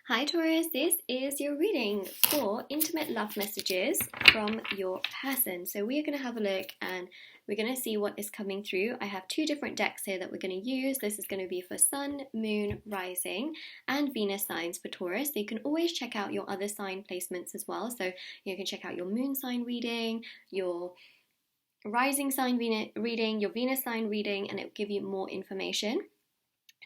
Hi Taurus, this is your reading for intimate love messages from your person. So we are going to have a look and we're going to see what is coming through. I have two different decks here that we're going to use. This is going to be for Sun, Moon, Rising and Venus signs for Taurus. So you can always check out your other sign placements as well. So you can check out your Moon sign reading, your Rising sign reading, your Venus sign reading, and it will give you more information.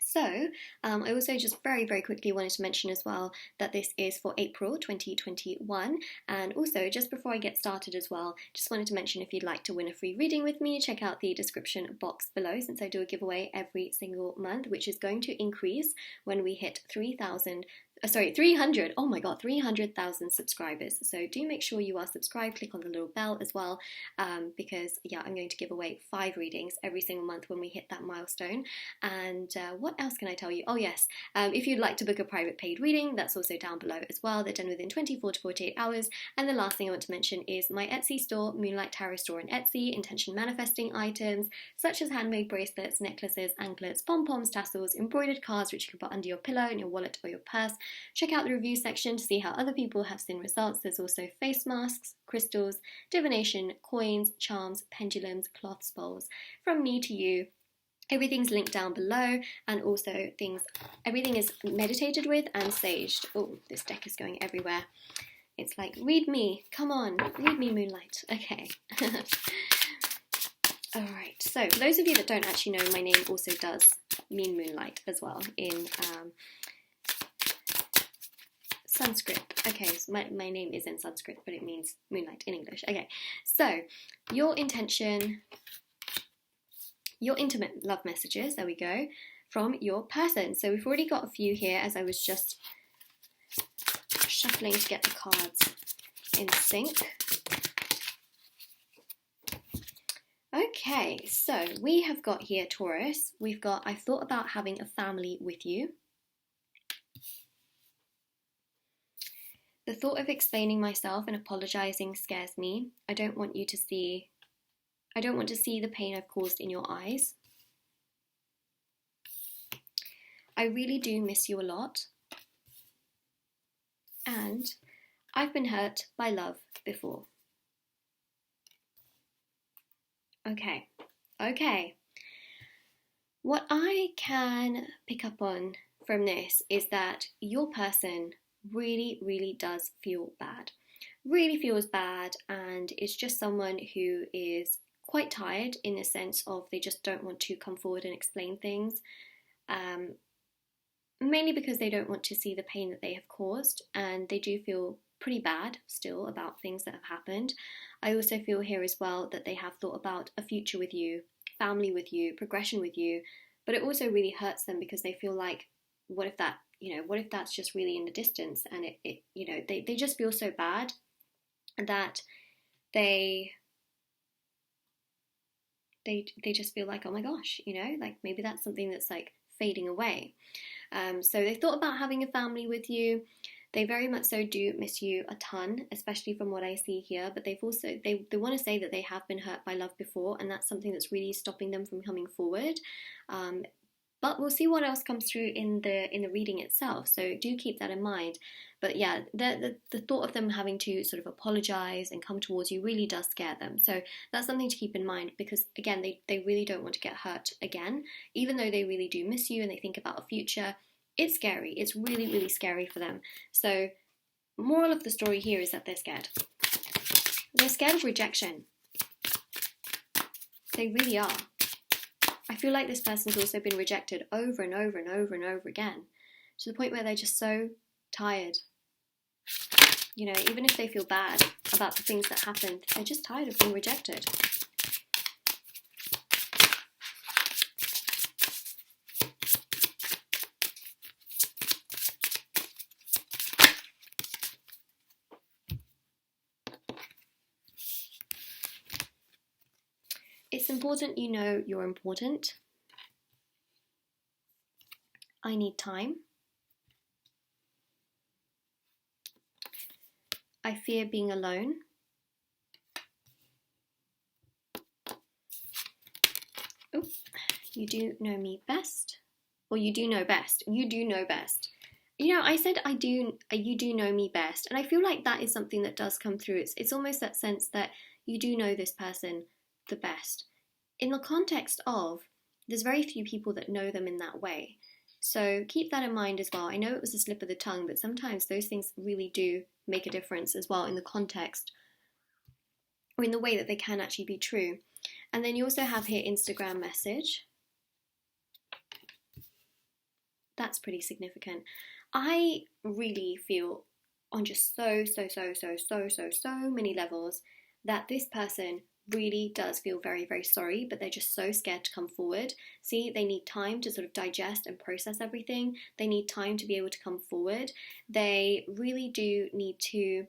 So, I also just very quickly wanted to mention as well that this is for April 2021. And also, just before I get started as well, just wanted to mention if you'd like to win a free reading with me, check out the description box below since I do a giveaway every single month, which is going to increase when we hit 300, oh my god, 300,000 subscribers. So do make sure you are subscribed, click on the little bell as well, because yeah, I'm going to give away 5 readings every single month when we hit that milestone. And what else can I tell you? Oh yes, if you'd like to book a private paid reading, that's also down below as well. They're done within 24 to 48 hours. And the last thing I want to mention is my Etsy store, Moonlight Tarot Store on Etsy, intention manifesting items such as handmade bracelets, necklaces, anklets, pom-poms, tassels, embroidered cards which you can put under your pillow, in your wallet or your purse. Check out the review section to see how other people have seen results. There's also face masks, crystals, divination, coins, charms, pendulums, cloths, bowls. From me to you. Everything's linked down below, and also everything is meditated with and saged. Oh, this deck is going everywhere. It's like, read me, come on, read me, Moonlight. Okay. Alright, so for those of you that don't actually know, my name also does mean moonlight as well in Sanskrit. Okay, so my name is in Sanskrit, but it means moonlight in English. Okay, so your intention, your intimate love messages, there we go, from your person. So we've already got a few here as I was just shuffling to get the cards in sync. Okay, so we have got here Taurus. We've got, I've thought about having a family with you. The thought of explaining myself and apologizing scares me. I don't want to see the pain I've caused in your eyes. I really do miss you a lot. And I've been hurt by love before. Okay. What I can pick up on from this is that your person really does feel bad. Really feels bad, and it's just someone who is quite tired in the sense of they just don't want to come forward and explain things. Mainly because they don't want to see the pain that they have caused, and they do feel pretty bad still about things that have happened. I also feel here as well that they have thought about a future with you, family with you, progression with you, but it also really hurts them because they feel like, what if that's just really in the distance, and they just feel so bad that they just feel like, oh my gosh, like maybe that's something that's like fading away. So they thought about having a family with you. They very much so do miss you a ton, especially from what I see here, but they want to say that they have been hurt by love before, and that's something that's really stopping them from coming forward. But we'll see what else comes through in the reading itself, so do keep that in mind. But yeah, the thought of them having to sort of apologize and come towards you really does scare them. So that's something to keep in mind, because again, they really don't want to get hurt again, even though they really do miss you and they think about a future. It's scary. It's really scary for them. So moral of the story here is that they're scared. They're scared of rejection. They really are. I feel like this person's also been rejected over and over again, to the point where they're just so tired. Even if they feel bad about the things that happened, they're just tired of being rejected. It's important you know you're important. I need time. I fear being alone. Oh, you do know me best. Or you do know best. You do know best. I said you do know me best, and I feel like that is something that does come through. It's almost that sense that you do know this person the best. In the context of, there's very few people that know them in that way. So keep that in mind as well. I know it was a slip of the tongue, but sometimes those things really do make a difference as well in the context or in the way that they can actually be true. And then you also have here Instagram message. That's pretty significant. I really feel on just so many levels that this person really does feel very, very sorry, but they're just so scared to come forward. See, they need time to sort of digest and process everything. They need time to be able to come forward. They really do need to,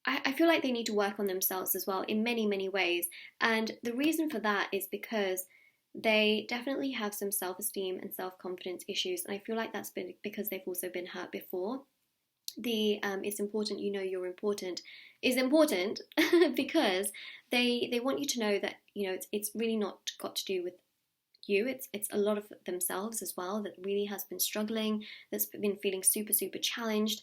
I feel like they need to work on themselves as well in many, many ways. And the reason for that is because they definitely have some self-esteem and self-confidence issues. And I feel like that's been because they've also been hurt before. The it's important you know you're important is important because they want you to know that it's really not got to do with you. It's a lot of themselves as well that really has been struggling, that's been feeling super challenged.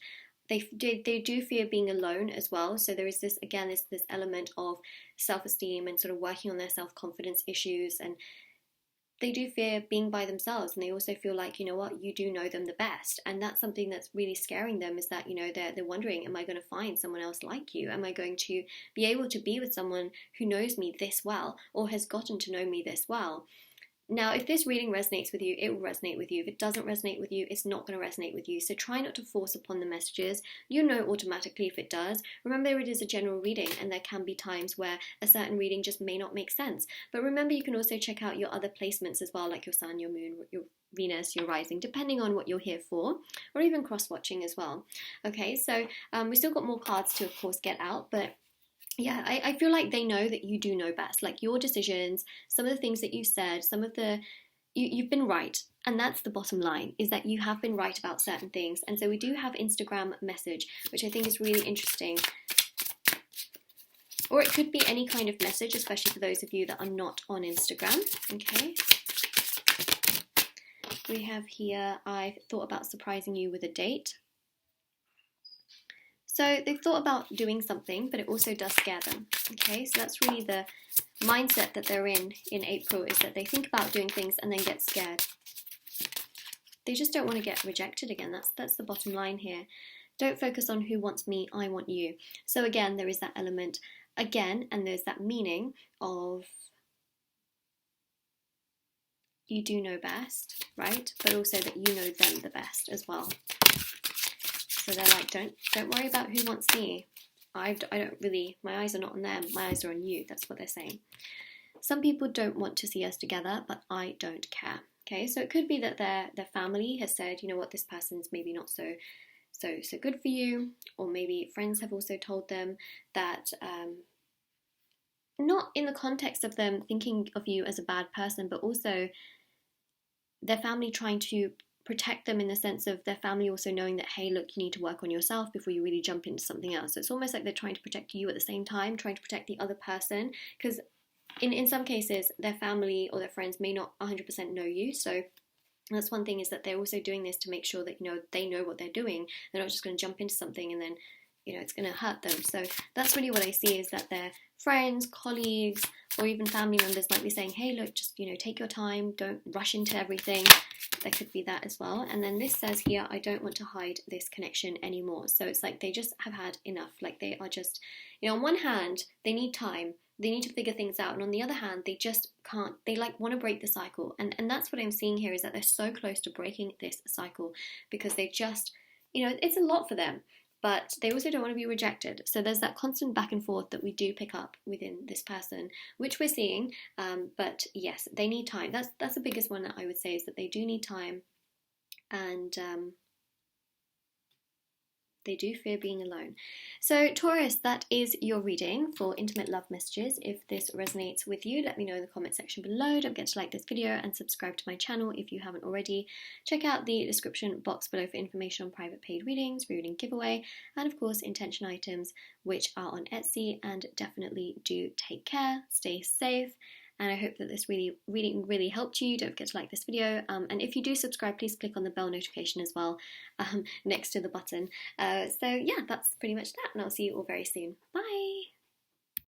They do fear being alone as well. So there is this, again, this element of self-esteem and sort of working on their self-confidence issues, and they do fear being by themselves, and they also feel like, you know what, you do know them the best. And that's something that's really scaring them, is that, they're wondering, am I going to find someone else like you? Am I going to be able to be with someone who knows me this well or has gotten to know me this well? Now, if this reading resonates with you, it will resonate with you. If it doesn't resonate with you, it's not going to resonate with you. So try not to force upon the messages. You know automatically if it does. Remember, it is a general reading, and there can be times where a certain reading just may not make sense. But remember, you can also check out your other placements as well, like your sun, your moon, your Venus, your rising, depending on what you're here for, or even cross-watching as well. Okay, so we still got more cards to, of course, get out, but yeah, I feel like they know that you do know best. Like your decisions, some of the things that you've said, you've been right. And that's the bottom line, is that you have been right about certain things. And so we do have Instagram message, which I think is really interesting. Or it could be any kind of message, especially for those of you that are not on Instagram. Okay. We have here, I've thought about surprising you with a date. So they've thought about doing something, but it also does scare them. Okay, so that's really the mindset that they're in April, is that they think about doing things and then get scared. They just don't want to get rejected again. That's the bottom line here. Don't focus on who wants me, I want you. So again, there is that element again, and there's that meaning of you do know best, right? But also that you know them the best as well. So they're like, don't worry about who wants me. I don't really, my eyes are not on them, my eyes are on you. That's what they're saying. Some people don't want to see us together, but I don't care. Okay, so it could be that their family has said, you know what, this person's maybe not so good for you, or maybe friends have also told them that, not in the context of them thinking of you as a bad person, but also their family trying to protect them, in the sense of their family also knowing that, hey, look, you need to work on yourself before you really jump into something else. So it's almost like they're trying to protect you at the same time, trying to protect the other person, because in some cases their family or their friends may not 100% know you. So that's one thing, is that they're also doing this to make sure that they know what they're doing. They're not just going to jump into something and then it's going to hurt them. So that's really what I see, is that their friends, colleagues, or even family members might be saying, hey, look, just take your time, don't rush into everything. There could be that as well. And then this says here, I don't want to hide this connection anymore. So it's like they just have had enough. Like they are just, on one hand, they need time, they need to figure things out, and on the other hand, they just can't, they want to break the cycle. And that's what I'm seeing here, is that they're so close to breaking this cycle, because they just, it's a lot for them, but they also don't want to be rejected. So there's that constant back and forth that we do pick up within this person, which we're seeing. But yes, they need time. That's the biggest one that I would say, is that they do need time, and they do fear being alone. So Taurus, that is your reading for intimate love messages. If this resonates with you, let me know in the comment section below. Don't forget to like this video and subscribe to my channel if you haven't already. Check out the description box below for information on private paid readings, reading giveaway, and of course intention items, which are on Etsy. And definitely do take care, stay safe, and I hope that this really helped you. Don't forget to like this video, and if you do subscribe, please click on the bell notification as well, next to the button. So yeah, that's pretty much that, and I'll see you all very soon. Bye!